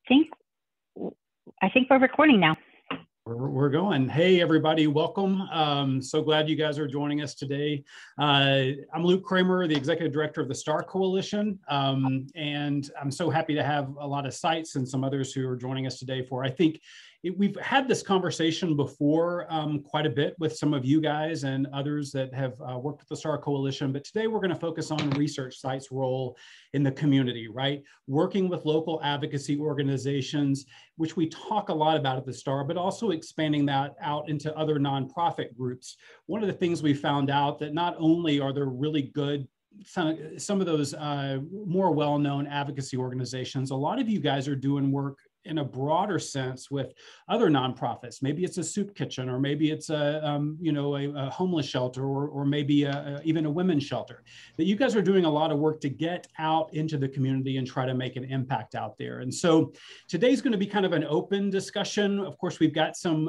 think I think we're recording now. We're going. Hey, everybody, welcome. So glad you guys are joining us today. I'm Luke Kramer, the Executive Director of the STARR Coalition, and I'm so happy to have a lot of sites and some others who are joining us today for, I think, we've had this conversation before quite a bit with some of you guys and others that have worked with the STARR Coalition, but today we're going to focus on research sites' role in the community, right? Working with local advocacy organizations, which we talk a lot about at the STARR, but also expanding that out into other nonprofit groups. One of the things we found out that not only are there really good some of those more well-known advocacy organizations, a lot of you guys are doing work in a broader sense with other nonprofits. Maybe it's a soup kitchen, or maybe it's a homeless shelter, or maybe even a women's shelter. That you guys are doing a lot of work to get out into the community and try to make an impact out there. And so today's going to be kind of an open discussion. Of course, we've got some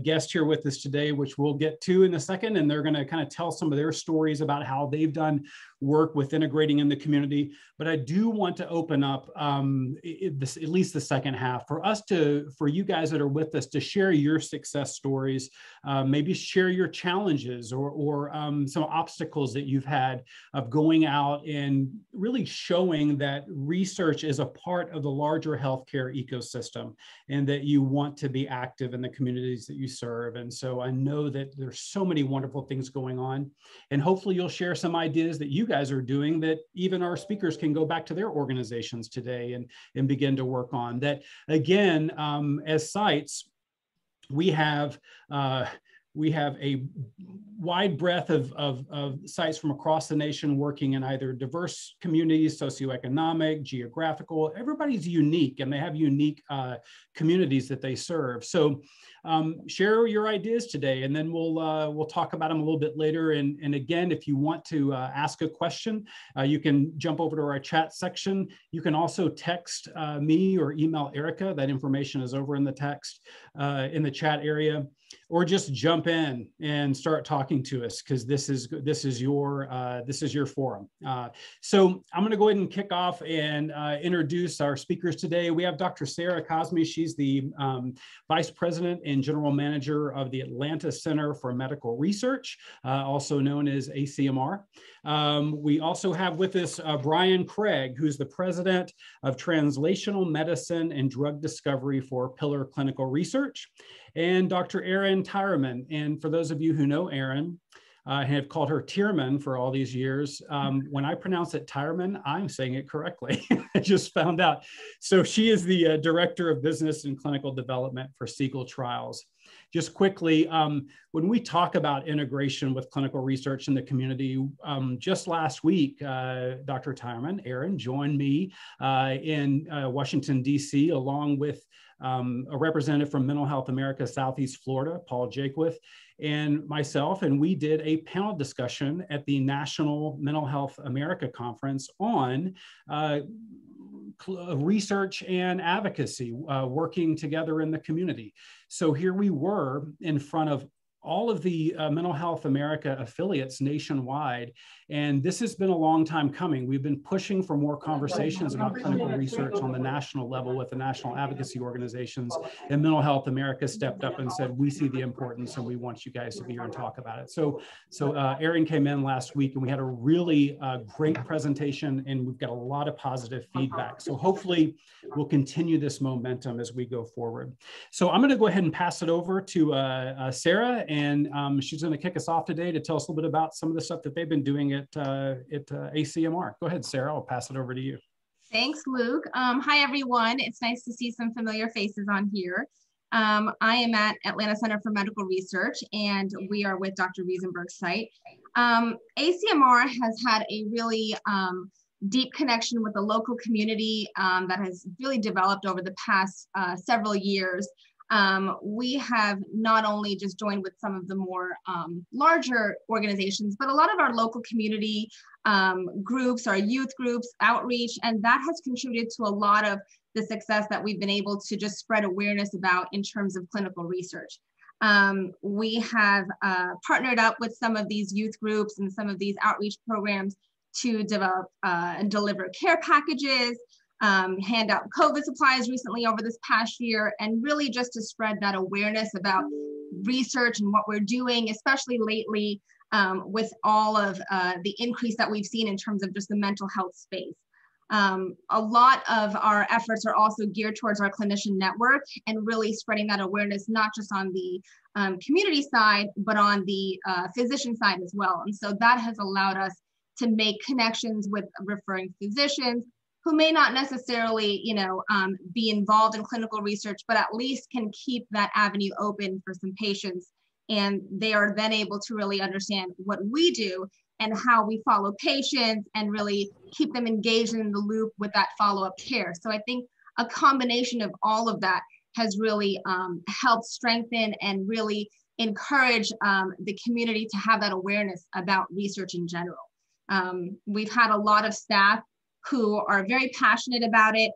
guests here with us today, which we'll get to in a second, and they're going to kind of tell some of their stories about how they've done work with integrating in the community. But I do want to open up at least the second half for you guys that are with us to share your success stories, maybe share your challenges or some obstacles that you've had of going out and really showing that research is a part of the larger healthcare ecosystem and that you want to be active in the communities that you serve. And so I know that there's so many wonderful things going on, and hopefully you'll share some ideas that you guys are doing that even our speakers can go back to their organizations today and begin to work on. That again, as sites, we have a wide breadth of sites from across the nation working in either diverse communities, socioeconomic, geographical. Everybody's unique and they have unique communities that they serve. So share your ideas today, and then we'll talk about them a little bit later. And again, if you want to ask a question, you can jump over to our chat section. You can also text me or email Erica. That information is over in the text in the chat area, or just jump in and start talking to us, because this is your forum. So I'm going to go ahead and kick off and introduce our speakers today. We have Dr. Sarah Kazmi. She's the Vice President and General Manager of the Atlanta Center for Medical Research, also known as ACMR. We also have with us Brian Craig, who's the President of Translational Medicine and Drug Discovery for Pillar Clinical Research, and Dr. Erin Tireman. And for those of you who know Erin, I have called her Tireman for all these years. When I pronounce it Tireman, I'm saying it correctly. I just found out. So she is the Director of Business and Clinical Development for Segal Trials. Just quickly, when we talk about integration with clinical research in the community, just last week, Dr. Tireman, Erin, joined me in Washington, D.C., along with a representative from Mental Health America Southeast Florida, Paul Jaquith, and myself, and we did a panel discussion at the National Mental Health America Conference on research and advocacy, working together in the community. So here we were in front of all of the Mental Health America affiliates nationwide. And this has been a long time coming. We've been pushing for more conversations about clinical research on the national level with the national advocacy organizations. And Mental Health America stepped up and said, we see the importance and we want you guys to be here and talk about it. So Erin came in last week and we had a really great presentation, and we've got a lot of positive feedback. So hopefully we'll continue this momentum as we go forward. So I'm gonna go ahead and pass it over to Sarah, and she's going to kick us off today to tell us a little bit about some of the stuff that they've been doing at ACMR. Go ahead, Sarah. I'll pass it over to you. Thanks, Luke. Hi, everyone. It's nice to see some familiar faces on here. I am at Atlanta Center for Medical Research, and we are with Dr. Riesenberg's site. ACMR has had a really deep connection with the local community that has really developed over the past several years. We have not only just joined with some of the more larger organizations, but a lot of our local community groups, our youth groups, outreach, and that has contributed to a lot of the success that we've been able to just spread awareness about in terms of clinical research. We have partnered up with some of these youth groups and some of these outreach programs to develop and deliver care packages. hand out COVID supplies recently over this past year, and really just to spread that awareness about research and what we're doing, especially lately with all of the increase that we've seen in terms of just the mental health space. A lot of our efforts are also geared towards our clinician network and really spreading that awareness, not just on the community side, but on the physician side as well. And so that has allowed us to make connections with referring physicians who may not necessarily, be involved in clinical research, but at least can keep that avenue open for some patients. And they are then able to really understand what we do and how we follow patients and really keep them engaged in the loop with that follow-up care. So I think a combination of all of that has really helped strengthen and really encourage the community to have that awareness about research in general. We've had a lot of staff who are very passionate about it,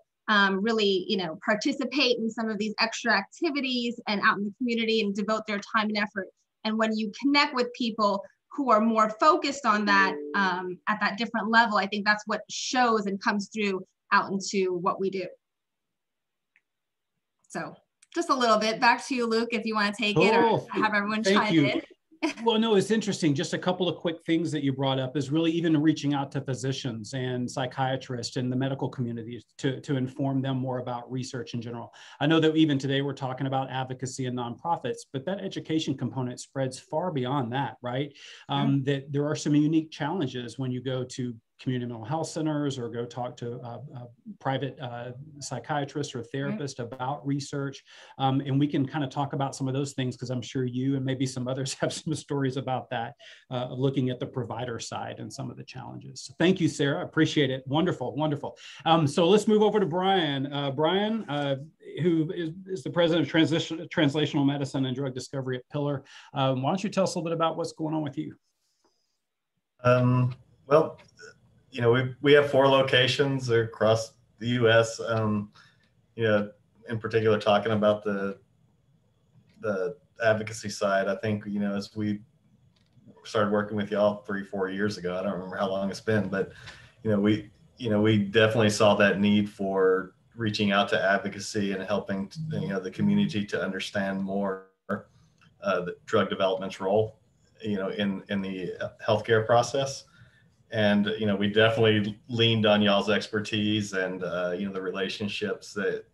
really, participate in some of these extra activities and out in the community and devote their time and effort. And when you connect with people who are more focused on that at that different level, I think that's what shows and comes through out into what we do. So just a little bit back to you, Luke, if you want to take it or have everyone chime in. Well, no, it's interesting. Just a couple of quick things that you brought up is really even reaching out to physicians and psychiatrists and the medical community to inform them more about research in general. I know that even today we're talking about advocacy and nonprofits, but that education component spreads far beyond that, right? That there are some unique challenges when you go to community mental health centers or go talk to private psychiatrists or therapists about research. And we can kind of talk about some of those things because I'm sure you and maybe some others have some stories about that, looking at the provider side and some of the challenges. So thank you, Sarah. I appreciate it. Wonderful, wonderful. So let's move over to Brian. Brian, who is the president of Translational Medicine and Drug Discovery at Pillar. Why don't you tell us a little bit about what's going on with you? Well, we have 4 locations across the U.S. In particular, talking about the advocacy side, I think, as we started working with y'all 3-4 years ago, I don't remember how long it's been, but, we definitely saw that need for reaching out to advocacy and helping, the community to understand more the drug development's role, in the healthcare process. And, we definitely leaned on y'all's expertise and, the relationships that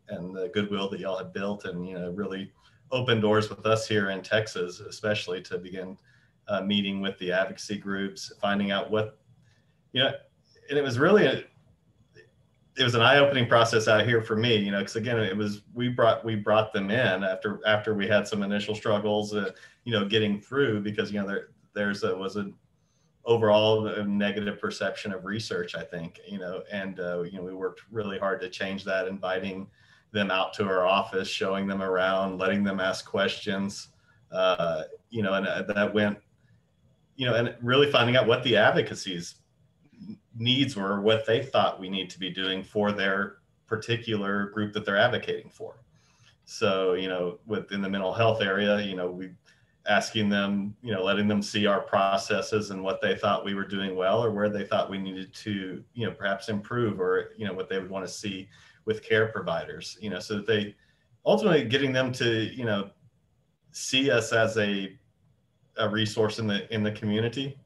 and the goodwill that y'all had built and, really opened doors with us here in Texas, especially to begin meeting with the advocacy groups, finding out what, and it was really, it was an eye-opening process out here for me, because again, it was, we brought them in after we had some initial struggles, getting through because, was an overall negative perception of research, I think, and, we worked really hard to change that, inviting them out to our office, showing them around, letting them ask questions, and that went, and really finding out what the advocacy's needs were, what they thought we need to be doing for their particular group that they're advocating for. So, within the mental health area, we asking them, letting them see our processes and what they thought we were doing well or where they thought we needed to, perhaps improve or, what they would want to see with care providers, so that they ultimately getting them to, see us as a resource in the community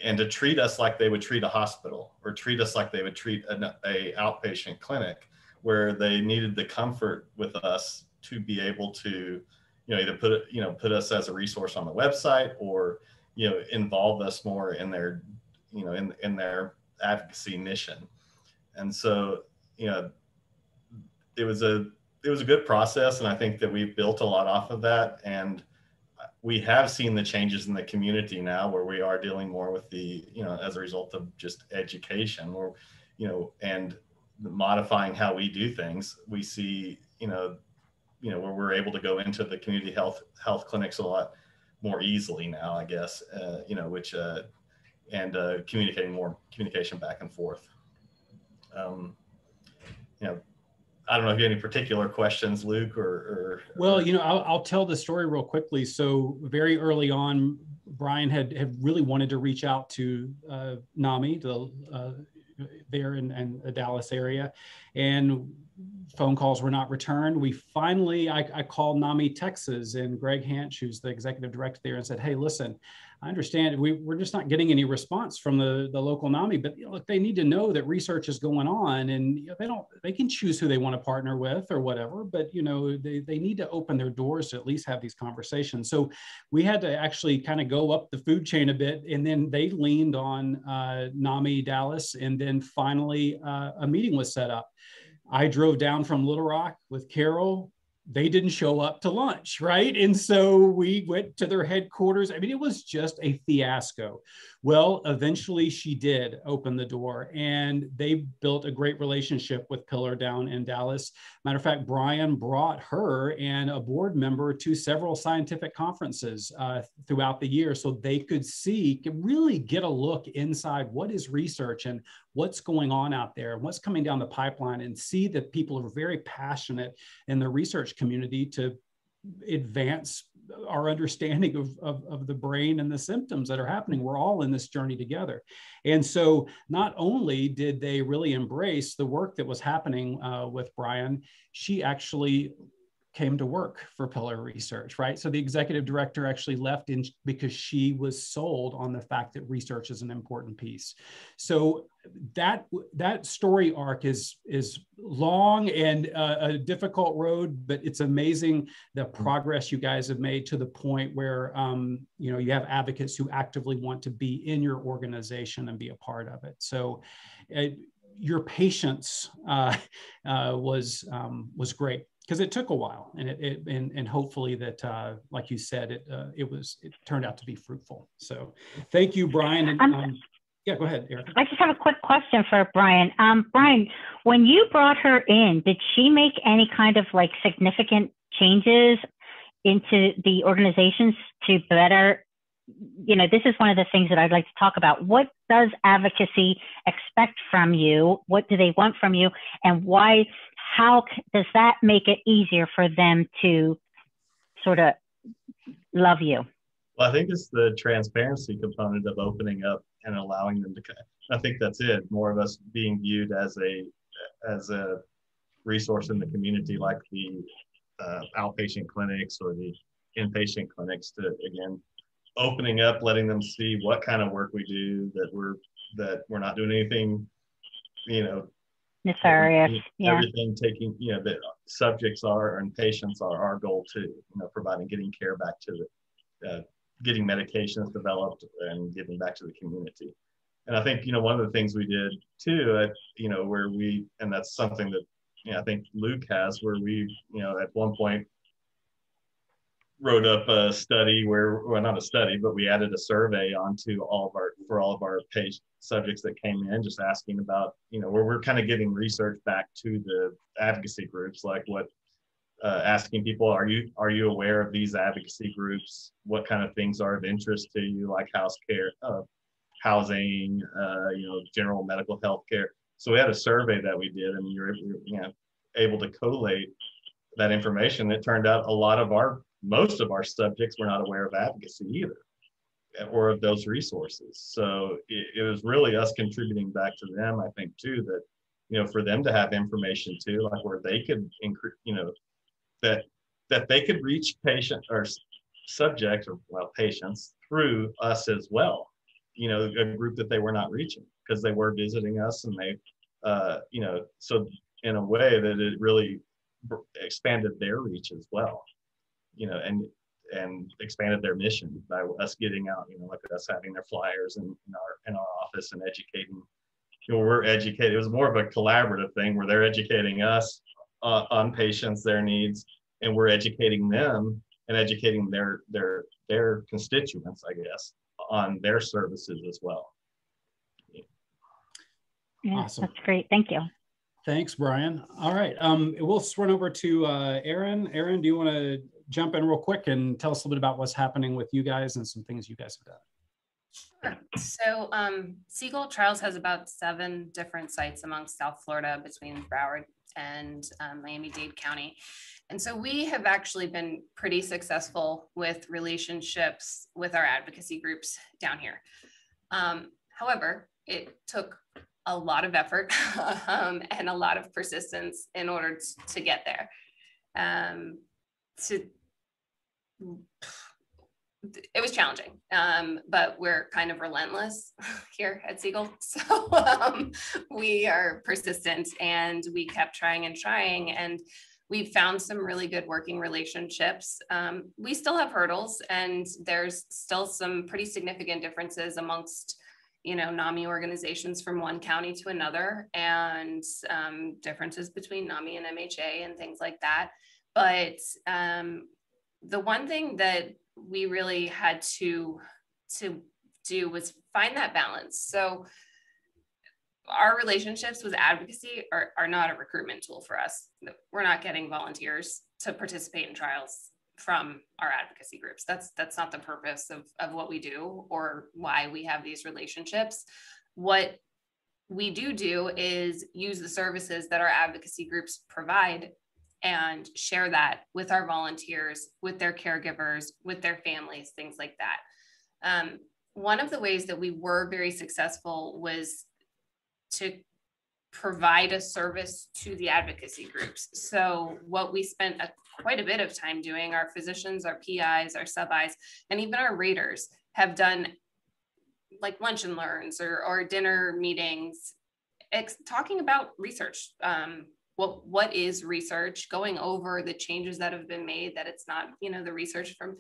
and to treat us like they would treat a hospital or treat us like they would treat a outpatient clinic where they needed the comfort with us to be able to, either put us as a resource on the website or, involve us more in their, in their advocacy mission. And so, it was a good process. And I think that we've built a lot off of that. And we have seen the changes in the community now where we are dealing more with the, as a result of just education or, and modifying how we do things. We see, where we're able to go into the community health clinics a lot more easily now, I guess, which, and communication back and forth. I don't know if you have any particular questions, Luke, or well, I'll tell the story real quickly. So very early on, Brian had really wanted to reach out to NAMI, the there in the Dallas area, and phone calls were not returned. We finally, I called NAMI Texas, and Greg Hanch, who's the executive director there, and said, hey, listen, I understand we're just not getting any response from the local NAMI, but look, they need to know that research is going on, and they can choose who they want to partner with or whatever, but they need to open their doors to at least have these conversations. So we had to actually kind of go up the food chain a bit, and then they leaned on NAMI Dallas, and then finally a meeting was set up. I drove down from Little Rock with Carol. They didn't show up to lunch, right? And so we went to their headquarters. I mean, it was just a fiasco. Well, eventually she did open the door, and they built a great relationship with Pillar down in Dallas. Matter of fact, Brian brought her and a board member to several scientific conferences throughout the year, so they could really get a look inside what is research and what's going on out there and what's coming down the pipeline, and see that people are very passionate in the research community to advance our understanding of the brain and the symptoms that are happening. We're all in this journey together. And so not only did they really embrace the work that was happening with Brian, she actually came to work for Pillar Research, right? So the executive director actually left because she was sold on the fact that research is an important piece. So that story arc is long and a difficult road, but it's amazing the progress you guys have made to the point where you have advocates who actively want to be in your organization and be a part of it. So your patience was great, because it took a while, and hopefully that, like you said, it turned out to be fruitful. So thank you, Brian. And, yeah, go ahead, Erin. I just have a quick question for Brian. Brian, when you brought her in, did she make any kind of like significant changes into the organizations to better, this is one of the things that I'd like to talk about. What does advocacy expect from you? What do they want from you? And why? How does that make it easier for them to sort of love you? Well, I think it's the transparency component of opening up and allowing them to. I think that's it. More of us being viewed as a resource in the community, like the outpatient clinics or the inpatient clinics. To again, opening up, letting them see what kind of work we do. That we're not doing anything, nefarious. Everything taking, the subjects are and patients are our goal too. Getting care back to the. Getting medications developed and giving back to the community. And I think, one of the things we did too, where and that's something that, I think Luke has, where we, at one point wrote up a study not a study, but we added a survey onto all of our patient subjects that came in, just asking about, where we're kind of giving research back to the advocacy groups, like asking people, are you aware of these advocacy groups? What kind of things are of interest to you, like housing, general medical health care. So we had a survey that we did, and we were able to collate that information. It turned out most of our subjects were not aware of advocacy either, or of those resources. So it was really us contributing back to them, I think too, that, for them to have information too, like where they could increase, that they could reach patient or subjects or patients through us as well, a group that they were not reaching because they were visiting us, and they, so in a way that it really expanded their reach as well, and expanded their mission by us getting out, like us having their flyers in our office and educating. We're educated. It was more of a collaborative thing where they're educating us on patients, their needs, and we're educating them and educating their constituents, I guess, on their services as well. Yeah, awesome. That's great. Thank you. Thanks, Brian. All right, we'll run over to Erin. Erin, do you want to jump in real quick and tell us a little bit about what's happening with you guys and some things you guys have done? Sure. So Segal Trials has about 7 different sites amongst South Florida, between Broward and Miami-Dade County. And so we have actually been pretty successful with relationships with our advocacy groups down here. However, it took a lot of effort and a lot of persistence in order to get there. It was challenging, but we're kind of relentless here at Segal. So we are persistent, and we kept trying and trying, and we've found some really good working relationships. We still have hurdles, and there's still some pretty significant differences amongst, you know, NAMI organizations from one county to another, and differences between NAMI and MHA and things like that. But the one thing that we really had to do was find that balance. So our relationships with advocacy are not a recruitment tool for us. We're not getting volunteers to participate in trials from our advocacy groups. That's not the purpose of what we do or why we have these relationships. What we do is use the services that our advocacy groups provide and share that with our volunteers, with their caregivers, with their families, things like that. One of the ways that we were very successful was to provide a service to the advocacy groups. So what we spent quite a bit of time doing, our physicians, our PIs, our sub-Is, and even our raters have done like lunch and learns or dinner meetings, talking about research. What is research, going over the changes that have been made, that it's not, you know, the research from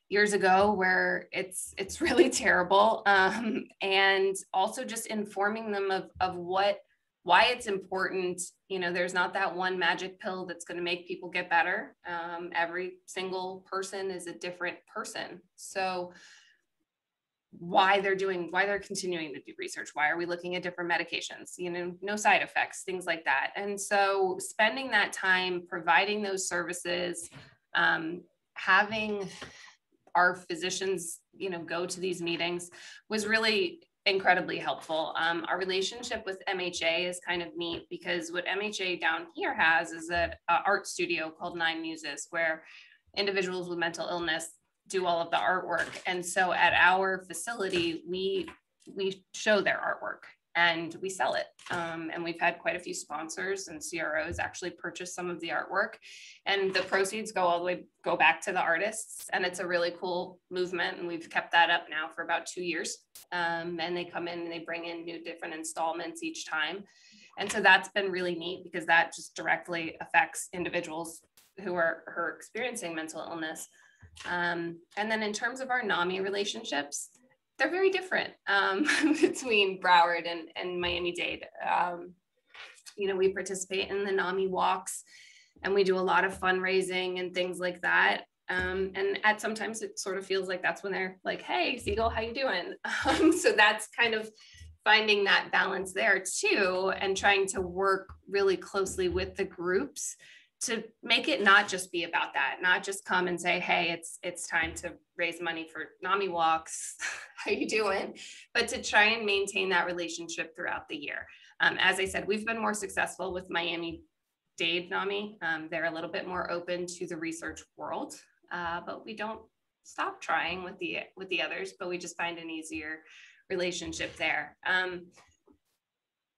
years ago where it's really terrible. And also just informing them of why it's important. You know, there's not that one magic pill that's going to make people get better. Every single person is a different person. So why they're continuing to do research. Why are we looking at different medications? You know, no side effects, things like that. And so spending that time providing those services, having our physicians, you know, go to these meetings was really incredibly helpful. Our relationship with MHA is kind of neat because what MHA down here has is an art studio called Nine Muses, where individuals with mental illness do all of the artwork. And so at our facility, we show their artwork and we sell it. And we've had quite a few sponsors and CROs actually purchase some of the artwork, and the proceeds go back to the artists. And it's a really cool movement. And we've kept that up now for about 2 years. And they come in and they bring in new different installments each time. And so that's been really neat because that just directly affects individuals who are experiencing mental illness. And then in terms of our NAMI relationships, they're very different between Broward and Miami-Dade. You know, we participate in the NAMI walks and we do a lot of fundraising and things like that. And sometimes it sort of feels like that's when they're like, hey, Segal, how you doing? So that's kind of finding that balance there too, and trying to work really closely with the groups to make it not just be about that, not just come and say, hey, it's time to raise money for NAMI walks, how you doing? But to try and maintain that relationship throughout the year. As I said, we've been more successful with Miami-Dade NAMI. They're a little bit more open to the research world, but we don't stop trying with the others, but we just find an easier relationship there.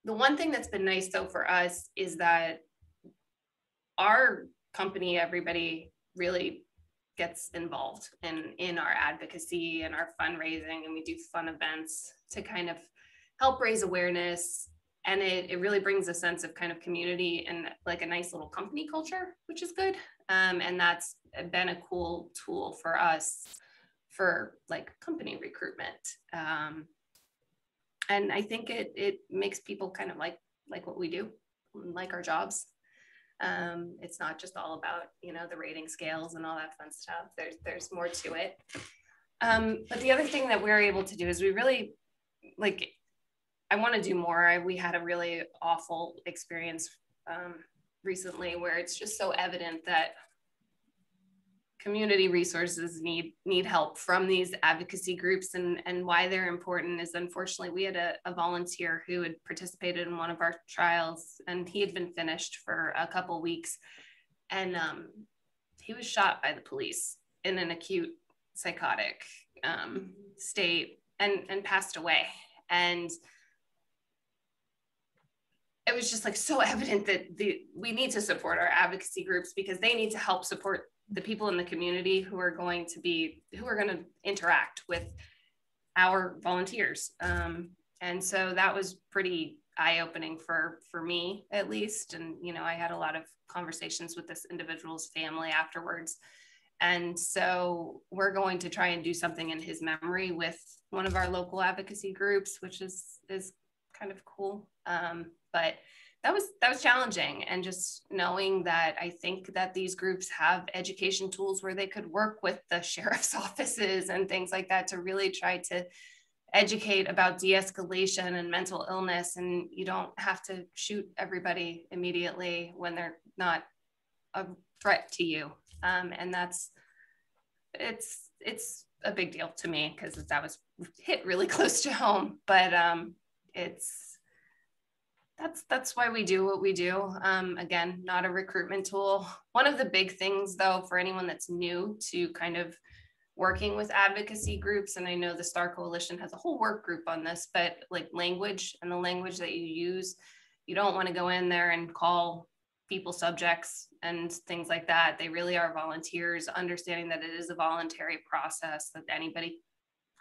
The one thing that's been nice though for us is that our company, everybody really gets involved in our advocacy and our fundraising, and we do fun events to kind of help raise awareness. And it really brings a sense of kind of community and like a nice little company culture, which is good. And that's been a cool tool for us for like company recruitment. And I think it makes people kind of like what we do, like our jobs. It's not just all about, you know, the rating scales and all that fun stuff. There's more to it. But the other thing that we're able to do is we really, like, I want to do more. We had a really awful experience recently where it's just so evident that community resources need help from these advocacy groups, and why they're important is, unfortunately, we had a volunteer who had participated in one of our trials, and he had been finished for a couple weeks, and he was shot by the police in an acute psychotic state and passed away. And it was just like so evident that we need to support our advocacy groups because they need to help support the people in the community who are going to interact with our volunteers. And so that was pretty eye-opening for me, at least. And, you know, I had a lot of conversations with this individual's family afterwards. And so we're going to try and do something in his memory with one of our local advocacy groups, which is kind of cool. But that was challenging. And just knowing that I think that these groups have education tools where they could work with the sheriff's offices and things like that to really try to educate about de-escalation and mental illness. And you don't have to shoot everybody immediately when they're not a threat to you. And it's a big deal to me because that was hit really close to home, but that's why we do what we do. Again, not a recruitment tool. One of the big things though, for anyone that's new to kind of working with advocacy groups, and I know the STARR Coalition has a whole work group on this, but like language and the language that you use, you don't want to go in there and call people subjects and things like that. They really are volunteers, understanding that it is a voluntary process, that anybody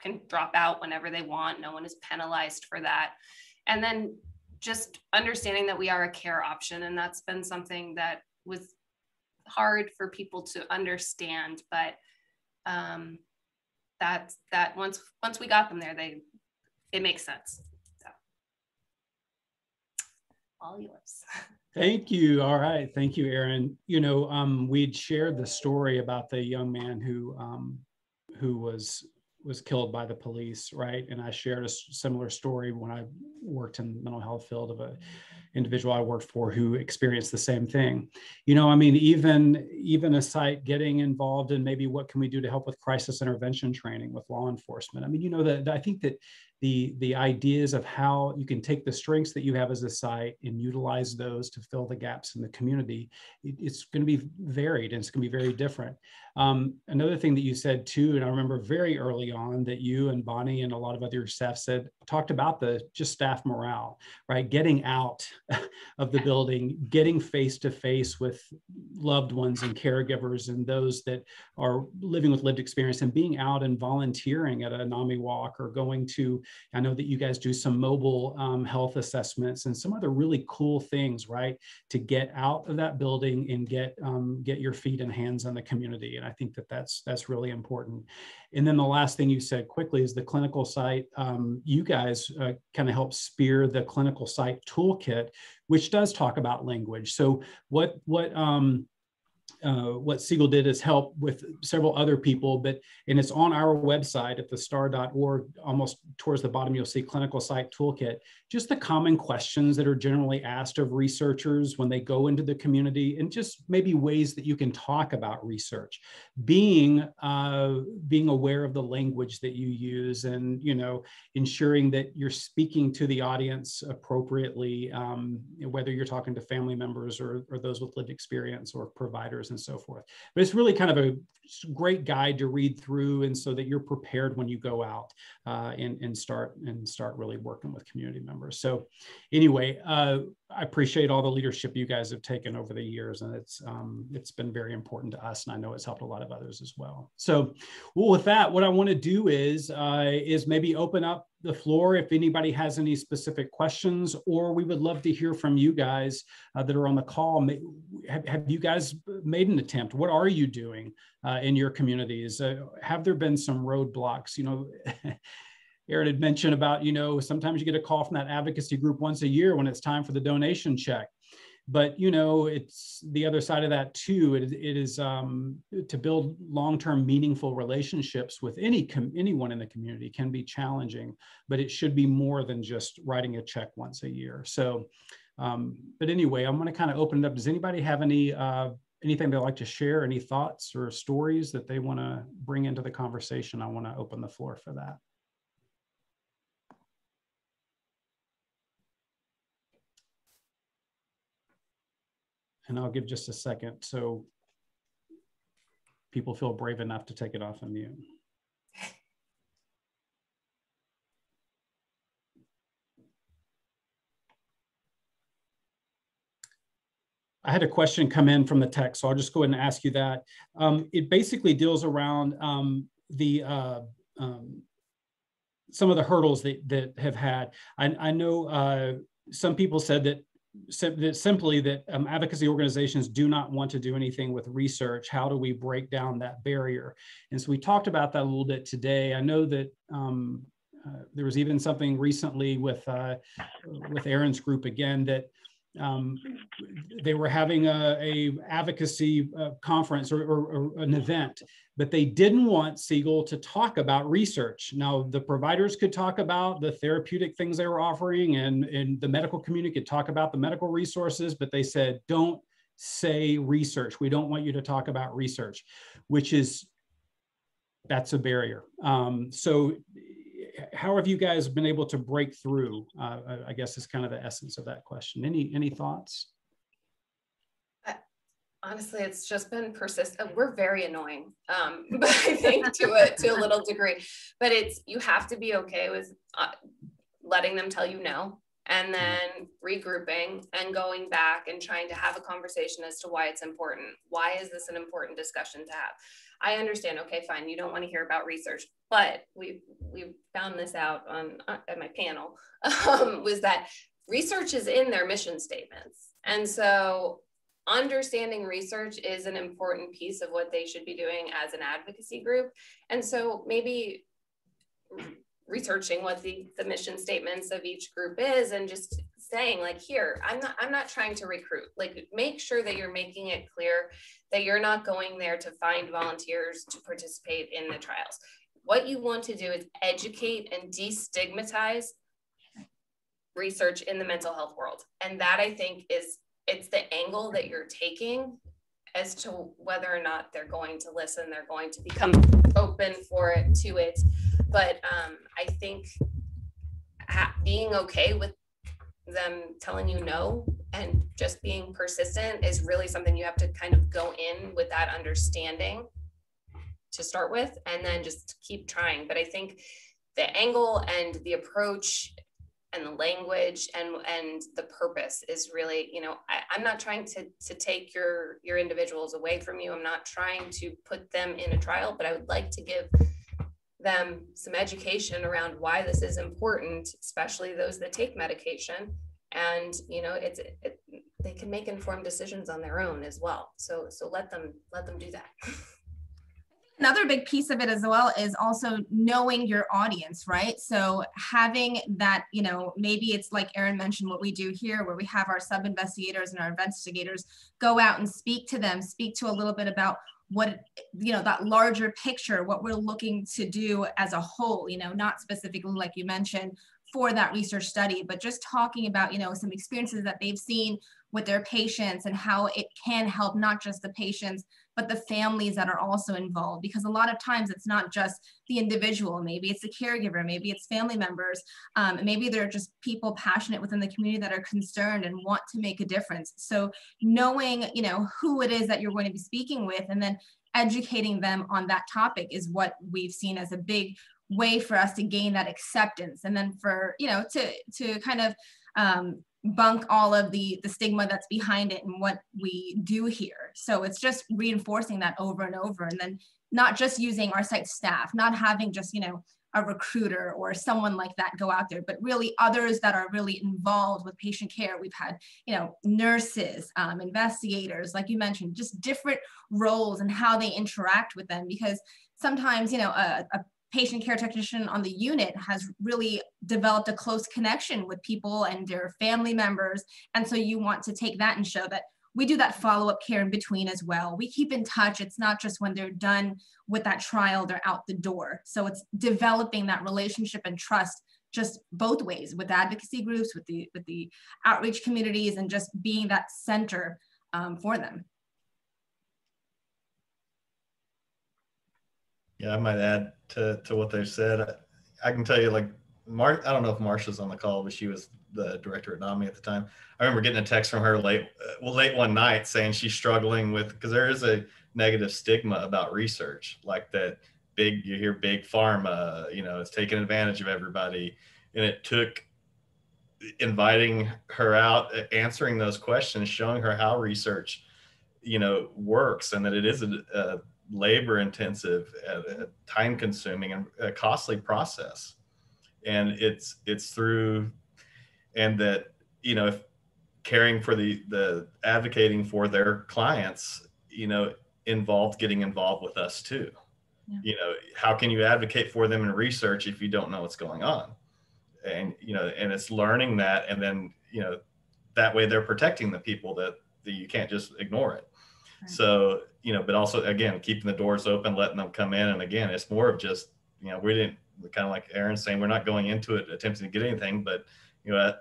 can drop out whenever they want. No one is penalized for that. And then just understanding that we are a care option. And that's been something that was hard for people to understand, but that once we got them there, it makes sense. So all yours. Thank you. All right. Thank you, Erin. You know, we'd shared the story about the young man who was killed by the police, right? And I shared a similar story when I worked in the mental health field of an individual I worked for who experienced the same thing. You know, I mean, even a site getting involved in maybe what can we do to help with crisis intervention training with law enforcement. I mean, you know, that I think that the ideas of how you can take the strengths that you have as a site and utilize those to fill the gaps in the community, it's going to be varied and it's going to be very different. Another thing that you said too, and I remember very early on that you and Bonnie and a lot of other staff talked about just staff morale, right? Getting out of the building, getting face to face with loved ones and caregivers and those that are living with lived experience, and being out and volunteering at a NAMI walk or going to, I know that you guys do some mobile health assessments and some other really cool things, right? To get out of that building and get your feet and hands on the community. And I think that that's really important. And then the last thing you said quickly is the clinical site. You guys kind of help spear the clinical site toolkit, which does talk about language. So what Segal did is help with several other people, and it's on our website at thestarr.org. Almost towards the bottom, you'll see clinical site toolkit, just the common questions that are generally asked of researchers when they go into the community, and just maybe ways that you can talk about research, being aware of the language that you use, and, you know, ensuring that you're speaking to the audience appropriately, whether you're talking to family members or those with lived experience or providers and so forth. But it's really kind of a great guide to read through, and so that you're prepared when you go out and start really working with community members. So anyway, I appreciate all the leadership you guys have taken over the years, and it's been very important to us, and I know it's helped a lot of others as well. So, well, with that, what I want to do is maybe open up the floor if anybody has any specific questions, or we would love to hear from you guys that are on the call. Have you guys made an attempt? What are you doing in your communities? Have there been some roadblocks? You know, Erin had mentioned about, you know, sometimes you get a call from that advocacy group once a year when it's time for the donation check. But, you know, it's the other side of that too. It is to build long-term meaningful relationships with anyone in the community can be challenging, but it should be more than just writing a check once a year. So, but anyway, I'm going to kind of open it up. Does anybody have anything they'd like to share, any thoughts or stories that they want to bring into the conversation? I want to open the floor for that. And I'll give just a second so people feel brave enough to take it off of mute. I had a question come in from the text, so I'll just go ahead and ask you that. It basically deals around some of the hurdles that have had. I know some people said that simply that advocacy organizations do not want to do anything with research. How do we break down that barrier? And so we talked about that a little bit today. I know that there was even something recently with Erin's group again that they were having a advocacy conference or an event, but they didn't want Segal to talk about research. Now, the providers could talk about the therapeutic things they were offering, and the medical community could talk about the medical resources, but they said, don't say research. We don't want you to talk about research, that's a barrier. So how have you guys been able to break through? I guess is kind of the essence of that question. Any thoughts? Honestly, it's just been persistent. We're very annoying, but I think to a little degree. But you have to be okay with letting them tell you no, and then regrouping and going back and trying to have a conversation as to why it's important. Why is this an important discussion to have? I understand. Okay, fine. You don't want to hear about research, but we found this out at my panel was that research is in their mission statements, and so understanding research is an important piece of what they should be doing as an advocacy group. And so maybe researching what the mission statements of each group is, and just saying like, here, I'm not trying to recruit. Like, make sure that you're making it clear that you're not going there to find volunteers to participate in the trials. What you want to do is educate and destigmatize research in the mental health world. And that, I think, it's the angle that you're taking as to whether or not they're going to listen, they're going to become open to it. But I think being okay with them telling you no and just being persistent is really something you have to kind of go in with that understanding to start with, and then just keep trying. But I think the angle and the approach and the language and the purpose is really, I'm not trying to take your individuals away from you. I'm not trying to put them in a trial, but I would like to give them some education around why this is important, especially those that take medication. And, they can make informed decisions on their own as well. So let them do that. Another big piece of it as well is also knowing your audience, right? So having that, maybe it's like Erin mentioned what we do here, where we have our sub-investigators and our investigators go out and speak to them, speak to a little bit about what, that larger picture, what we're looking to do as a whole, not specifically like you mentioned for that research study, but just talking about, some experiences that they've seen with their patients and how it can help not just the patients, but the families that are also involved. Because a lot of times it's not just the individual, maybe it's the caregiver, maybe it's family members, maybe they're just people passionate within the community that are concerned and want to make a difference. So knowing, who it is that you're going to be speaking with, and then educating them on that topic is what we've seen as a big way for us to gain that acceptance. And then for, to kind of bunk all of the stigma that's behind it and what we do here. So it's just reinforcing that over and over, and then not just using our site staff, not having just, a recruiter or someone like that go out there, but really others that are really involved with patient care. We've had, nurses, investigators, like you mentioned, just different roles and how they interact with them, because sometimes, a patient care technician on the unit has really developed a close connection with people and their family members. And so you want to take that and show that we do that follow-up care in between as well. We keep in touch. It's not just when they're done with that trial, they're out the door. So it's developing that relationship and trust just both ways, with advocacy groups, with the outreach communities, and just being that center for them. Yeah, I might add to what they've said. I can tell you, like, I don't know if Marsha's on the call, but she was the director at NAMI at the time. I remember getting a text from her late one night saying she's struggling with, because there is a negative stigma about research, like that you hear big pharma, is taking advantage of everybody. And it took inviting her out, answering those questions, showing her how research, works, and that it is a labor intensive, time consuming, and a costly process. And it's through, and that, if caring for the advocating for their clients, involved getting involved with us too. Yeah. How can you advocate for them in research if you don't know what's going on? And, and it's learning that, and then, that way they're protecting the people that you can't just ignore it. Right. So, but also, again, keeping the doors open, letting them come in. And again, it's more of just, we didn't, kind of like Erin saying, we're not going into it attempting to get anything, but,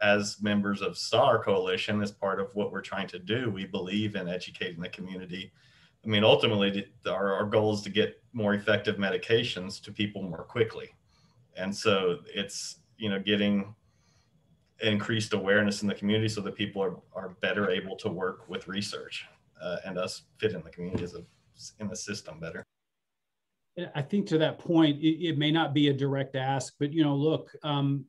as members of STARR Coalition, as part of what we're trying to do, we believe in educating the community. I mean, ultimately, our goal is to get more effective medications to people more quickly. And so it's, getting increased awareness in the community so that people are better able to work with research, and us fit in the community in the system better. I think to that point, it may not be a direct ask, but, look, I'm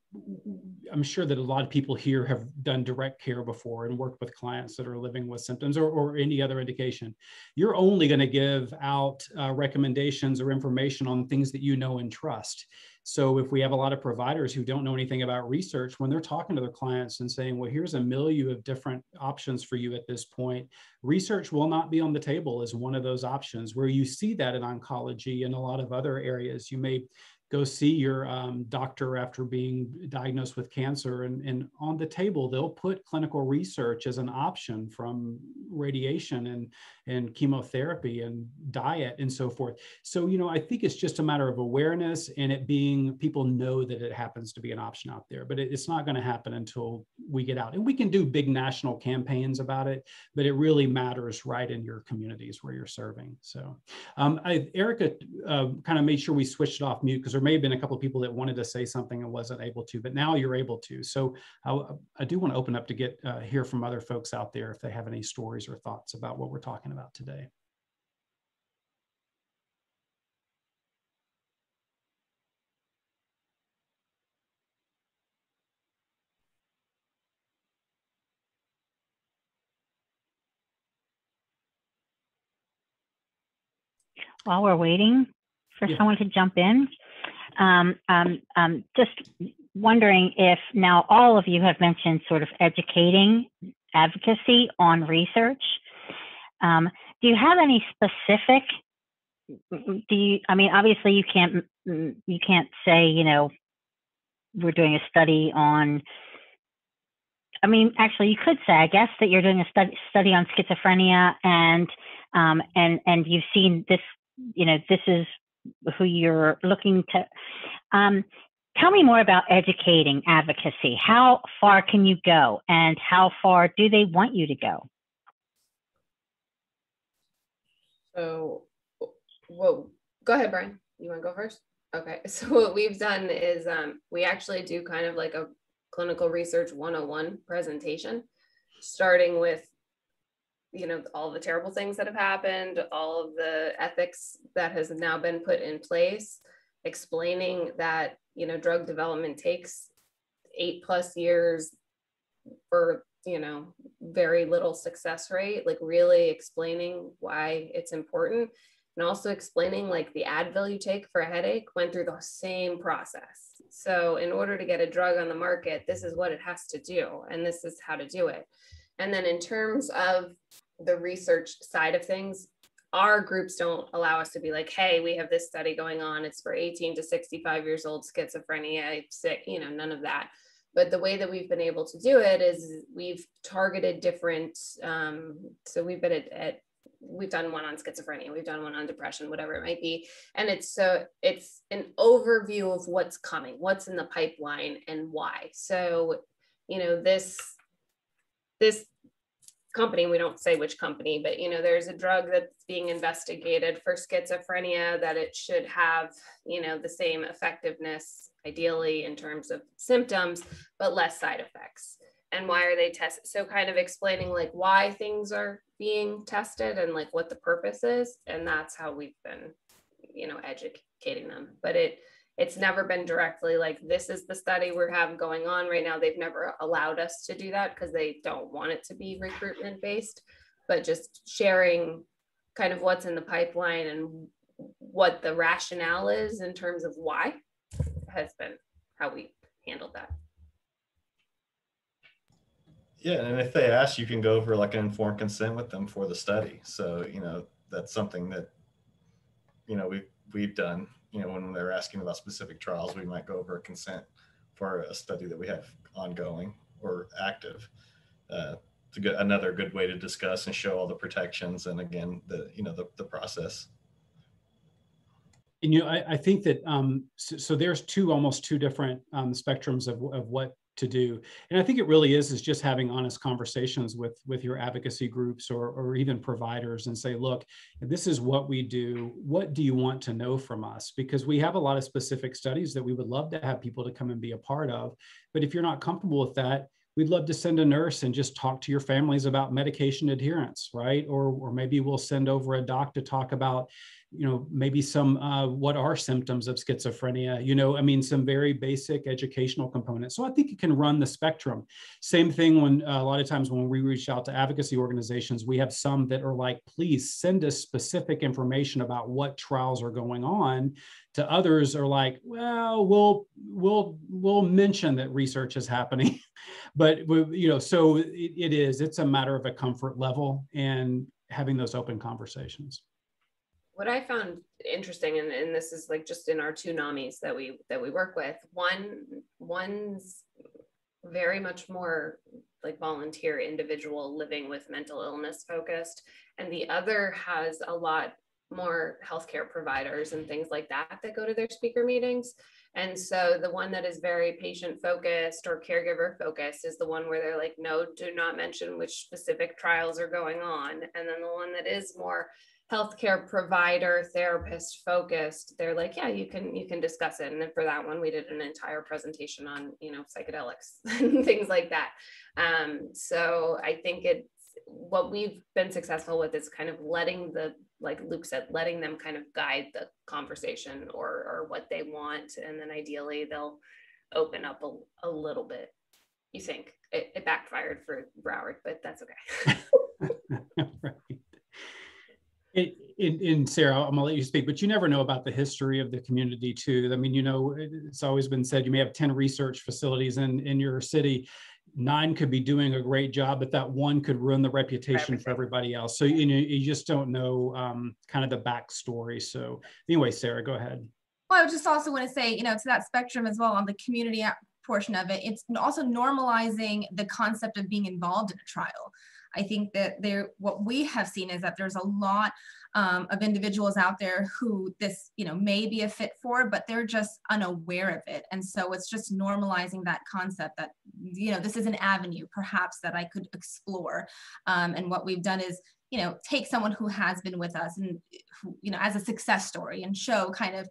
sure that a lot of people here have done direct care before and worked with clients that are living with symptoms or any other indication. You're only going to give out recommendations or information on things that you know and trust. So if we have a lot of providers who don't know anything about research, when they're talking to their clients and saying, well, here's a milieu of different options for you at this point, research will not be on the table as one of those options. Where you see that in oncology and a lot of other areas, you may go see your doctor after being diagnosed with cancer, and on the table, they'll put clinical research as an option from radiation and chemotherapy and diet and so forth. So, I think it's just a matter of awareness and it being, people know that it happens to be an option out there, but it's not going to happen until we get out. And we can do big national campaigns about it, but it really matters right in your communities where you're serving. So Erica kind of made sure we switched it off mute, because there may have been a couple of people that wanted to say something and wasn't able to, but now you're able to. So I do want to open up to hear from other folks out there if they have any stories or thoughts about what we're talking about today. While we're waiting for someone to jump in, just wondering if now all of you have mentioned sort of educating advocacy on research. Do you have any specific, I mean, obviously you can't say, we're doing a study on, I mean, actually you could say, I guess, that you're doing a study on schizophrenia and you've seen this, this is who you're looking to. Tell me more about educating advocacy. How far can you go, and how far do they want you to go? So, well, go ahead, Brian. You want to go first? Okay. So what we've done is we actually do kind of like a clinical research 101 presentation, starting with all the terrible things that have happened, all of the ethics that has now been put in place, explaining that, drug development takes 8+ years for, very little success rate, like really explaining why it's important. And also explaining like the Advil you take for a headache went through the same process. So in order to get a drug on the market, this is what it has to do, and this is how to do it. And then in terms of the research side of things, our groups don't allow us to be like, hey, we have this study going on. It's for 18 to 65 years old, schizophrenia, sick, none of that. But the way that we've been able to do it is we've targeted different, so we've been we've done one on schizophrenia, we've done one on depression, whatever it might be. And it's an overview of what's coming, what's in the pipeline and why. So, this company, we don't say which company, but there's a drug that's being investigated for schizophrenia that it should have the same effectiveness ideally in terms of symptoms, but less side effects. And why are they tested? So kind of explaining like why things are being tested and like what the purpose is. And that's how we've been educating them. But it's never been directly like, this is the study we have going on right now. They've never allowed us to do that because they don't want it to be recruitment based, but just sharing kind of what's in the pipeline and what the rationale is in terms of why has been how we handled that. Yeah, and if they ask, you can go over like an informed consent with them for the study. So, you know, that's something that, you know, we've done, you know, when they're asking about specific trials, we might go over a consent for a study that we have ongoing or active. To get another good way to discuss and show all the protections, and again, the, you know, the process. And, you know, I think that, so there's almost two different spectrums of what to do. And I think it really is just having honest conversations with your advocacy groups or even providers and say, look, this is what we do. What do you want to know from us? Because we have a lot of specific studies that we would love to have people to come and be a part of. But if you're not comfortable with that, we'd love to send a nurse and just talk to your families about medication adherence, right? Or maybe we'll send over a doc to talk about, you know, maybe some, what are symptoms of schizophrenia? You know, I mean, some very basic educational components. So I think it can run the spectrum. Same thing when a lot of times when we reach out to advocacy organizations, we have some that are like, please send us specific information about what trials are going on. To others are like, well, we'll mention that research is happening. But, you know, so it's a matter of a comfort level and having those open conversations. What I found interesting, and this is like just in our two NAMIs that we work with, one's very much more like volunteer individual living with mental illness focused, and the other has a lot more healthcare providers and things like that go to their speaker meetings. And so the one that is very patient focused or caregiver focused is the one where they're like, no, do not mention which specific trials are going on. And then the one that is more healthcare provider therapist focused, they're like, yeah, you can discuss it. And then for that one, we did an entire presentation on, you know, psychedelics and things like that. So I think it's what we've been successful with is kind of letting like Luke said, letting them kind of guide the conversation or what they want. And then ideally they'll open up a little bit. You think it backfired for Broward, but that's okay. Right. And Sarah, I'm gonna let you speak, but you never know about the history of the community too. I mean, you know, it's always been said you may have 10 research facilities in your city. 9 could be doing a great job, but that one could ruin the reputation for everybody else. So, you know, you just don't know kind of the backstory. So anyway, Sarah, go ahead. Well, I would just also want to say, you know, to that spectrum as well on the community portion of it, it's also normalizing the concept of being involved in a trial. I think that what we have seen is that there's a lot of individuals out there who this, you know, may be a fit for, but they're just unaware of it. And so it's just normalizing that concept that, you know, this is an avenue perhaps that I could explore. And what we've done is, you know, take someone who has been with us and who, you know, as a success story and show kind of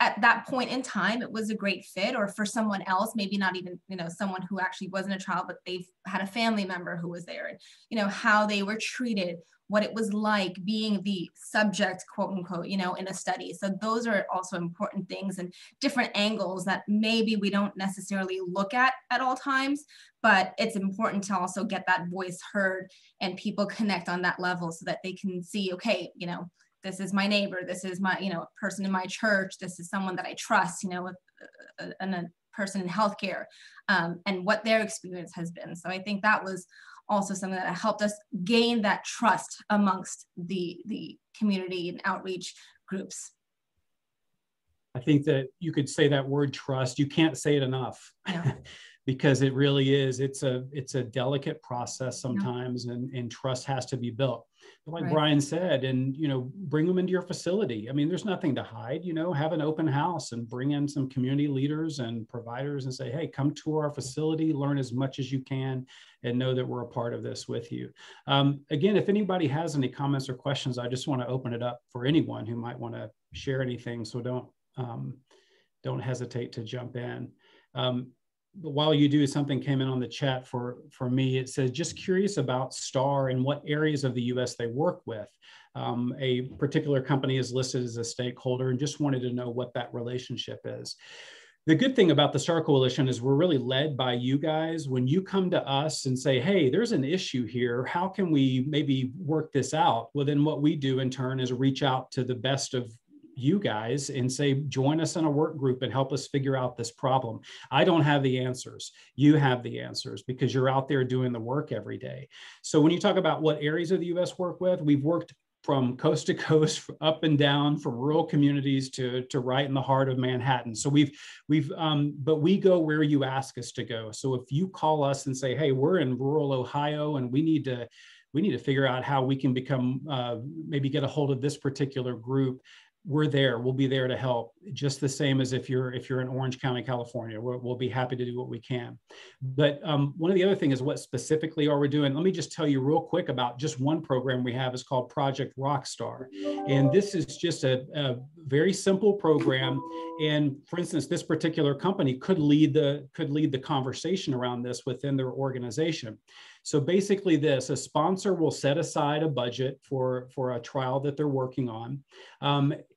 at that point in time, it was a great fit, or for someone else, maybe not even, you know, someone who actually wasn't a child, but they've had a family member who was there, and, you know, how they were treated, what it was like being the subject, quote unquote, you know, in a study. So those are also important things and different angles that maybe we don't necessarily look at all times, but it's important to also get that voice heard and people connect on that level so that they can see, okay, you know, this is my neighbor, this is my, you know, person in my church, this is someone that I trust, you know, a person in healthcare, and what their experience has been. So I think that was also something that helped us gain that trust amongst the community and outreach groups. I think that you could say that word trust, you can't say it enough. Yeah. Because it really is, it's a delicate process sometimes, and trust has to be built. But like Brian said, and, you know, bring them into your facility. I mean, there's nothing to hide, you know, have an open house and bring in some community leaders and providers and say, hey, come tour our facility, learn as much as you can, and know that we're a part of this with you. Again, if anybody has any comments or questions, I just want to open it up for anyone who might want to share anything. So don't hesitate to jump in. while you do, something came in on the chat for me. It says, just curious about STARR and what areas of the US they work with. A particular company is listed as a stakeholder and just wanted to know what that relationship is. The good thing about the STARR Coalition is we're really led by you guys. When you come to us and say, hey, there's an issue here, how can we maybe work this out? Well, then what we do in turn is reach out to the best of you guys and say, join us in a work group and help us figure out this problem. I don't have the answers. You have the answers because you're out there doing the work every day. So when you talk about what areas of the US work with, we've worked from coast to coast, up and down, from rural communities to right in the heart of Manhattan. So but we go where you ask us to go. So if you call us and say, hey, we're in rural Ohio and we need to figure out how we can become, maybe get a hold of this particular group, we're there. We'll be there to help, just the same as if you're in Orange County, California. We'll be happy to do what we can. But one of the other things is, what specifically are we doing? Let me just tell you real quick about just one program we have. Is called Project Rockstar. And this is just a very simple program. And for instance, this particular company could lead the conversation around this within their organization. So basically this, a sponsor will set aside a budget for a trial that they're working on.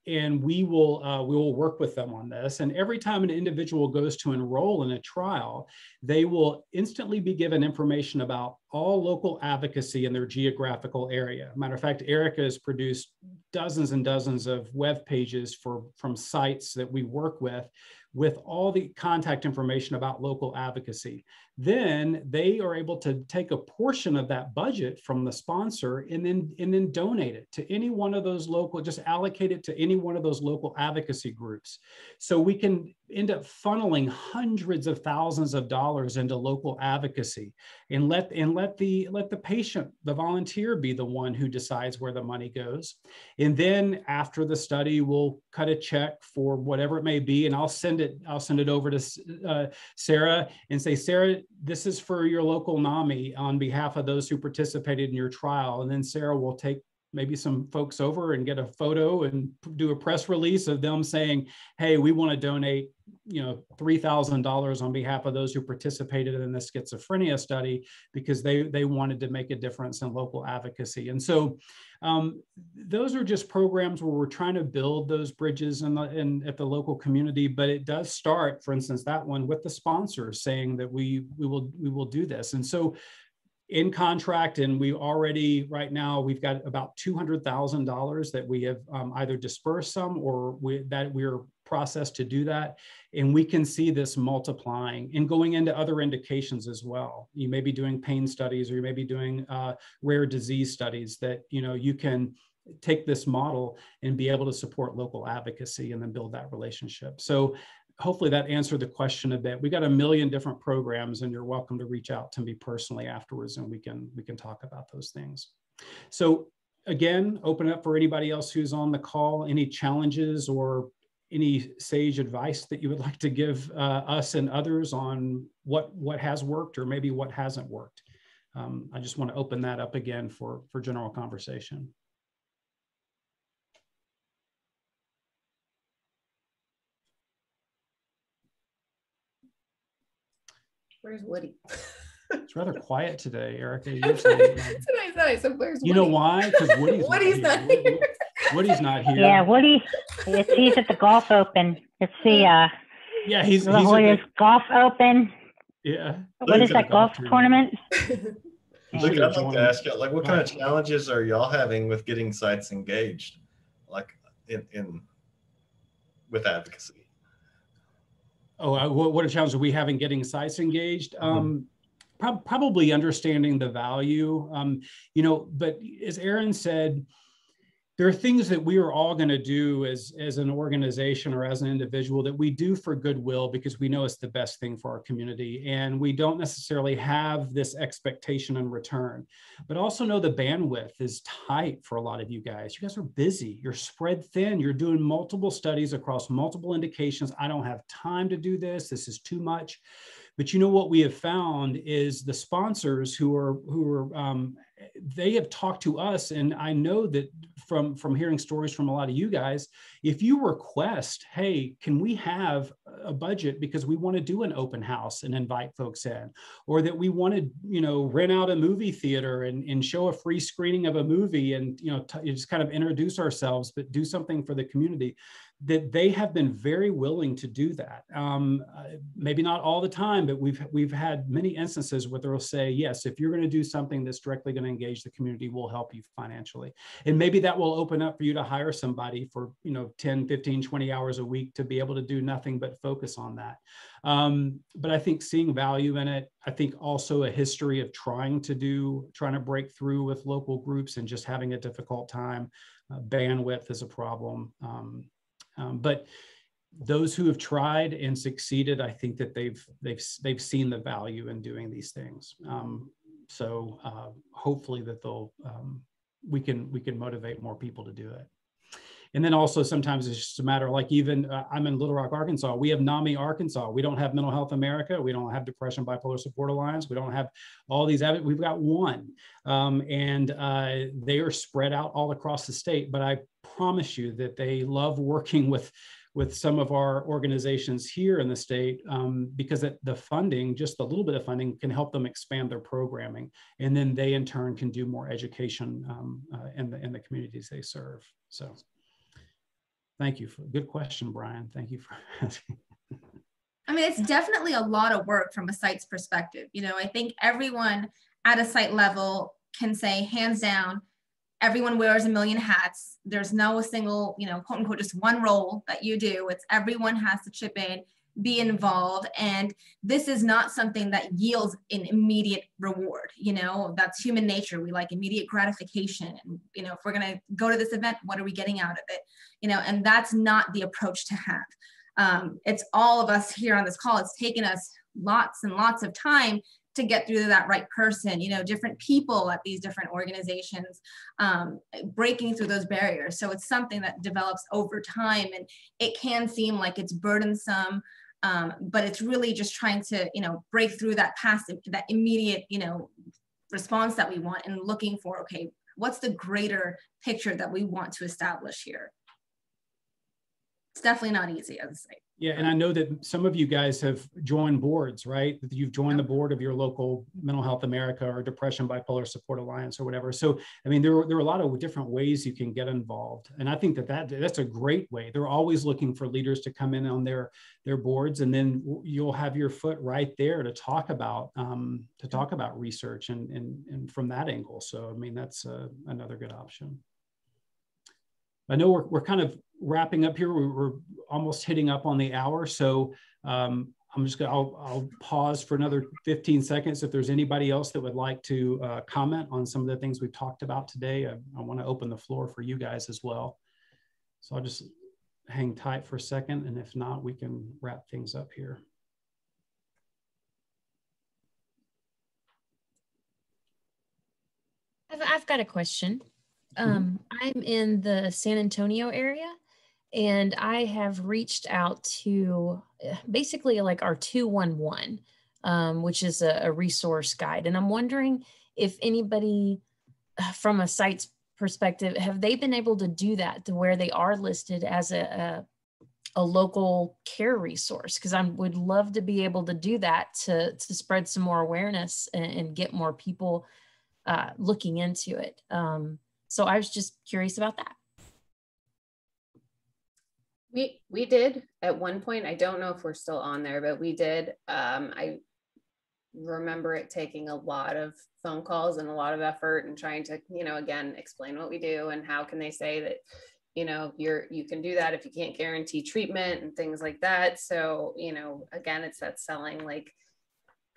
And we will work with them on this. And every time an individual goes to enroll in a trial, they will instantly be given information about all local advocacy in their geographical area. Matter of fact, Erica has produced dozens and dozens of web pages from sites that we work with all the contact information about local advocacy. Then they are able to take a portion of that budget from the sponsor and then donate it to any one of those local, just allocate it to any one of those local advocacy groups. So we can end up funneling hundreds of thousands of dollars into local advocacy and let the patient, the volunteer, be the one who decides where the money goes. And then after the study, we'll cut a check for whatever it may be, and I'll send it over to Sarah and say, Sarah, this is for your local NAMI on behalf of those who participated in your trial. And then Sarah will take maybe some folks over and get a photo and do a press release of them saying, hey, we want to donate, $3,000 on behalf of those who participated in the schizophrenia study because they wanted to make a difference in local advocacy. And so those are just programs where we're trying to build those bridges at the local community. But it does start, for instance, that one with the sponsors saying that we will do this. And so in contract, and we already, right now, we've got about $200,000 that we have either dispersed some or that we're processed to do that. And we can see this multiplying and going into other indications as well. You may be doing pain studies, or you may be doing rare disease studies that, you can take this model and be able to support local advocacy and then build that relationship. So hopefully that answered the question a bit. We got a million different programs, and you're welcome to reach out to me personally afterwards, and we can talk about those things. So again, open up for anybody else who's on the call, any challenges or any sage advice that you would like to give us and others on what has worked or maybe what hasn't worked. I just want to open that up again for general conversation. Where's Woody? It's rather quiet today, Erica. It's nice. So where's Woody? You know why? Because Woody's not here. Woody's not here. Yeah, Woody. He's at the golf open. It's the he's La Jolla's golf open. Yeah. What is that golf tournament? Luke, I'd like to ask you, what kind of challenges are y'all having with getting sites engaged, with advocacy? Oh, what a challenge are we having getting sites engaged? Probably understanding the value, but as Erin said, there are things that we are all going to do as an organization or as an individual that we do for goodwill because we know it's the best thing for our community. And we don't necessarily have this expectation in return, but also know the bandwidth is tight for a lot of you guys. You guys are busy. You're spread thin. You're doing multiple studies across multiple indications. I don't have time to do this. This is too much. But what we have found is the sponsors who are they have talked to us, and I know that from hearing stories from a lot of you guys, if you request, hey, can we have a budget because we want to do an open house and invite folks in, or that we want to, you know, rent out a movie theater and show a free screening of a movie and, you know, just kind of introduce ourselves, but do something for the community, that they have been very willing to do that. Maybe not all the time, but we've had many instances where they'll say, yes, if you're going to do something that's directly going to engage the community, we'll help you financially. And maybe that will open up for you to hire somebody for, you know, 10, 15, 20 hours a week to be able to do nothing but focus on that. But I think seeing value in it, I think also a history of trying to break through with local groups and just having a difficult time. Bandwidth is a problem. But those who have tried and succeeded, I think that they've seen the value in doing these things. So hopefully that we can motivate more people to do it. And then also sometimes it's just a matter, like even I'm in Little Rock, Arkansas. We have NAMI Arkansas. We don't have Mental Health America. We don't have Depression Bipolar Support Alliance. We don't have all these. We've got one, and they are spread out all across the state. But I promise you that they love working with some of our organizations here in the state, because the funding, just a little bit of funding, can help them expand their programming, and then they in turn can do more education in the communities they serve. So. Thank you. Good question, Brian. Thank you for asking. I mean, it's definitely a lot of work from a site's perspective. You know, I think everyone at a site level can say, hands down, everyone wears a million hats. There's no single, you know, quote unquote, just one role that you do. It's everyone has to chip in, be involved. And this is not something that yields an immediate reward. You know, that's human nature. We like immediate gratification. And, you know, if we're going to go to this event, what are we getting out of it? You know, and that's not the approach to have. It's all of us here on this call. It's taken us lots and lots of time to get through to that right person, you know, different people at these different organizations, breaking through those barriers. So it's something that develops over time, and it can seem like it's burdensome, but it's really just trying to, you know, break through that that immediate, you know, response that we want, and looking for, okay, what's the greater picture that we want to establish here? It's definitely not easy, as I say. Yeah, and I know that some of you guys have joined boards, right? You've joined the board of your local Mental Health America or Depression Bipolar Support Alliance or whatever. So, I mean, there are a lot of different ways you can get involved. And I think that's a great way. They're always looking for leaders to come in on their boards, and then you'll have your foot right there to talk about research and from that angle. So, I mean, that's another good option. I know we're kind of wrapping up here. We're almost hitting up on the hour. So I'll pause for another 15 seconds. If there's anybody else that would like to comment on some of the things we've talked about today, I want to open the floor for you guys as well. So I'll just hang tight for a second. And if not, we can wrap things up here. I've got a question. I'm in the San Antonio area, and I have reached out to basically like our 211, which is a resource guide. And I'm wondering if anybody from a site's perspective, have they been able to do that to where they are listed as a local care resource? Because I would love to be able to do that to spread some more awareness and get more people looking into it. So I was just curious about that. We did at one point. I don't know if we're still on there, but we did. I remember it taking a lot of phone calls and a lot of effort and trying to, you know, again, explain what we do and how can they say that, you know, you can do that if you can't guarantee treatment and things like that. So, you know, again, it's that selling, like,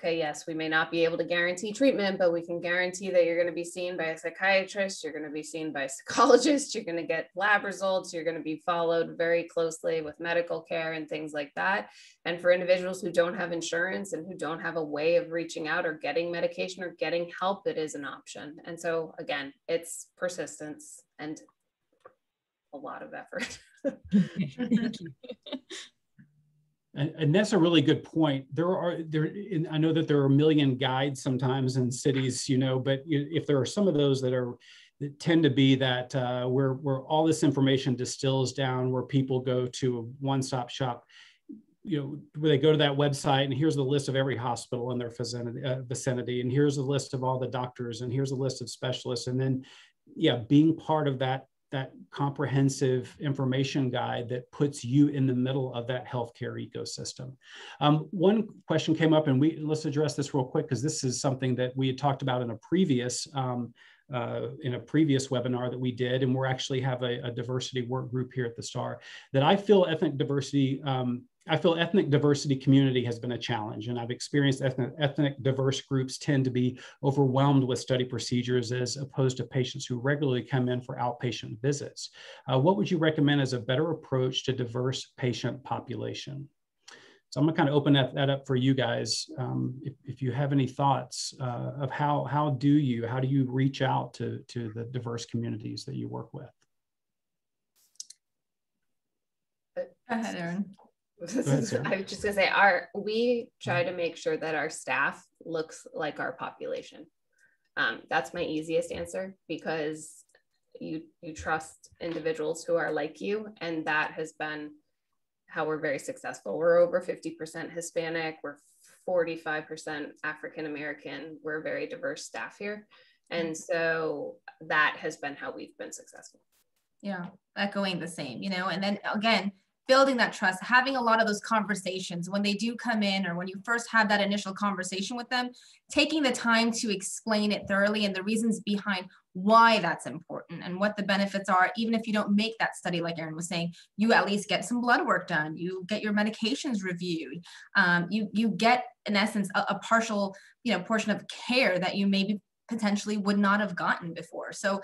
okay, yes, we may not be able to guarantee treatment, but we can guarantee that you're going to be seen by a psychiatrist, you're going to be seen by a psychologist, you're going to get lab results, you're going to be followed very closely with medical care and things like that. And for individuals who don't have insurance and who don't have a way of reaching out or getting medication or getting help, it is an option. And so again, it's persistence and a lot of effort. And that's a really good point. I know that there are a million guides sometimes in cities, you know, but if there are some of those that tend to be that where all this information distills down, where people go to a one-stop shop, where they go to that website and here's the list of every hospital in their vicinity, and here's the list of all the doctors, and here's a list of specialists. And then, yeah, being part of that comprehensive information guide that puts you in the middle of that healthcare ecosystem. One question came up, and let's address this real quick, because this is something that we had talked about in a previous webinar that we did, and we're actually have a diversity work group here at the STARR, that I feel ethnic diversity community has been a challenge, and I've experienced ethnic diverse groups tend to be overwhelmed with study procedures as opposed to patients who regularly come in for outpatient visits. What would you recommend as a better approach to diverse patient population? So I'm gonna kind of open that up for you guys. If you have any thoughts of how do you reach out to the diverse communities that you work with? Go ahead, Erin. I was just gonna say, we try to make sure that our staff looks like our population. That's my easiest answer, because you trust individuals who are like you, and that has been how we're very successful. We're over 50% Hispanic, we're 45% African American, we're a very diverse staff here. And so that has been how we've been successful. Yeah, echoing the same, and then again, building that trust, having a lot of those conversations when they do come in, or when you first have that initial conversation with them, taking the time to explain it thoroughly and the reasons behind why that's important and what the benefits are. Even if you don't make that study, like Erin was saying, you at least get some blood work done, you get your medications reviewed, you get, in essence, a partial portion of care that you maybe potentially would not have gotten before. So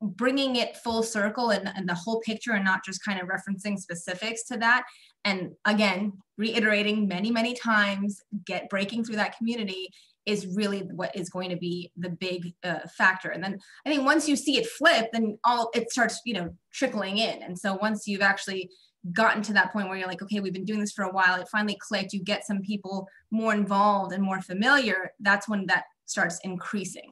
bringing it full circle and the whole picture, and not just kind of referencing specifics to that. And again, reiterating many times, breaking through that community is really what is going to be the big factor. And then I think once you see it flip, then it starts, trickling in. And so once you've actually gotten to that point where you're like, okay, we've been doing this for a while, it finally clicked, you get some people more involved and more familiar, that's when that starts increasing.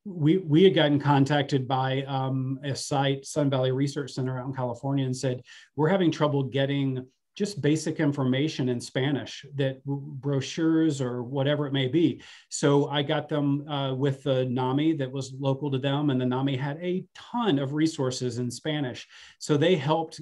We had gotten contacted by a site, Sun Valley Research Center out in California, and said, we're having trouble getting just basic information in Spanish, that brochures or whatever it may be. So I got them with the NAMI that was local to them, and the NAMI had a ton of resources in Spanish. So they helped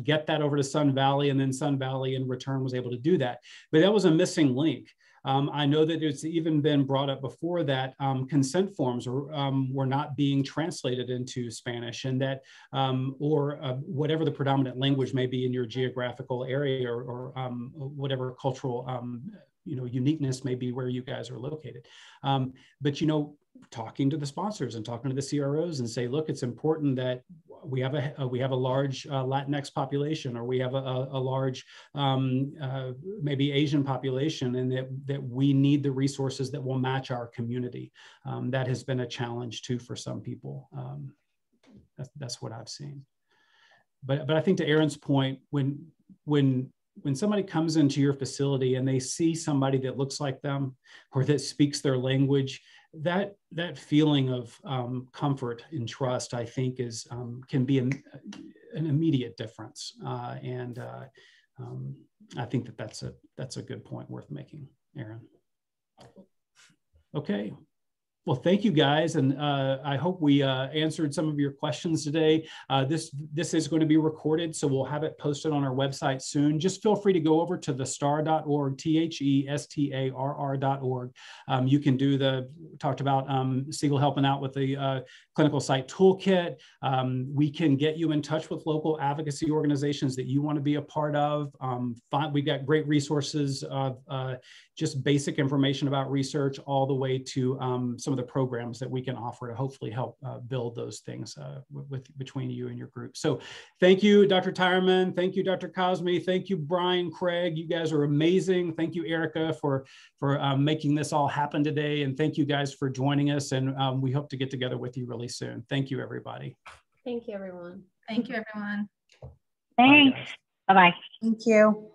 get that over to Sun Valley, and then Sun Valley in return was able to do that. But that was a missing link. I know that it's even been brought up before that consent forms were not being translated into Spanish, and that, or whatever the predominant language may be in your geographical area, or whatever cultural uniqueness may be where you guys are located. But talking to the sponsors and talking to the CROs and say, look, it's important that we have a large Latinx population, or we have a large maybe Asian population, and that we need the resources that will match our community. That has been a challenge too for some people. That's what I've seen. But I think to Erin's point, when somebody comes into your facility and they see somebody that looks like them or that speaks their language, that feeling of comfort and trust, I think, can be an immediate difference. And I think that's a good point worth making, Erin. Okay. Well, thank you guys, and I hope we answered some of your questions today. This is going to be recorded, so we'll have it posted on our website soon. Just feel free to go over to thestarr.org, THESTARR.org. You can talked about Segal helping out with the clinical site toolkit. We can get you in touch with local advocacy organizations that you want to be a part of. We've got great resources of just basic information about research, all the way to some of the programs that we can offer to hopefully help build those things between you and your group. So thank you, Dr. Tireman. Thank you, Dr. Kazmi. Thank you, Brian, Craig. You guys are amazing. Thank you, Erica, for making this all happen today. And thank you guys for joining us. And we hope to get together with you really soon. Thank you, everybody. Thank you, everyone. Thank you, everyone. Thanks. Bye-bye. Thank you.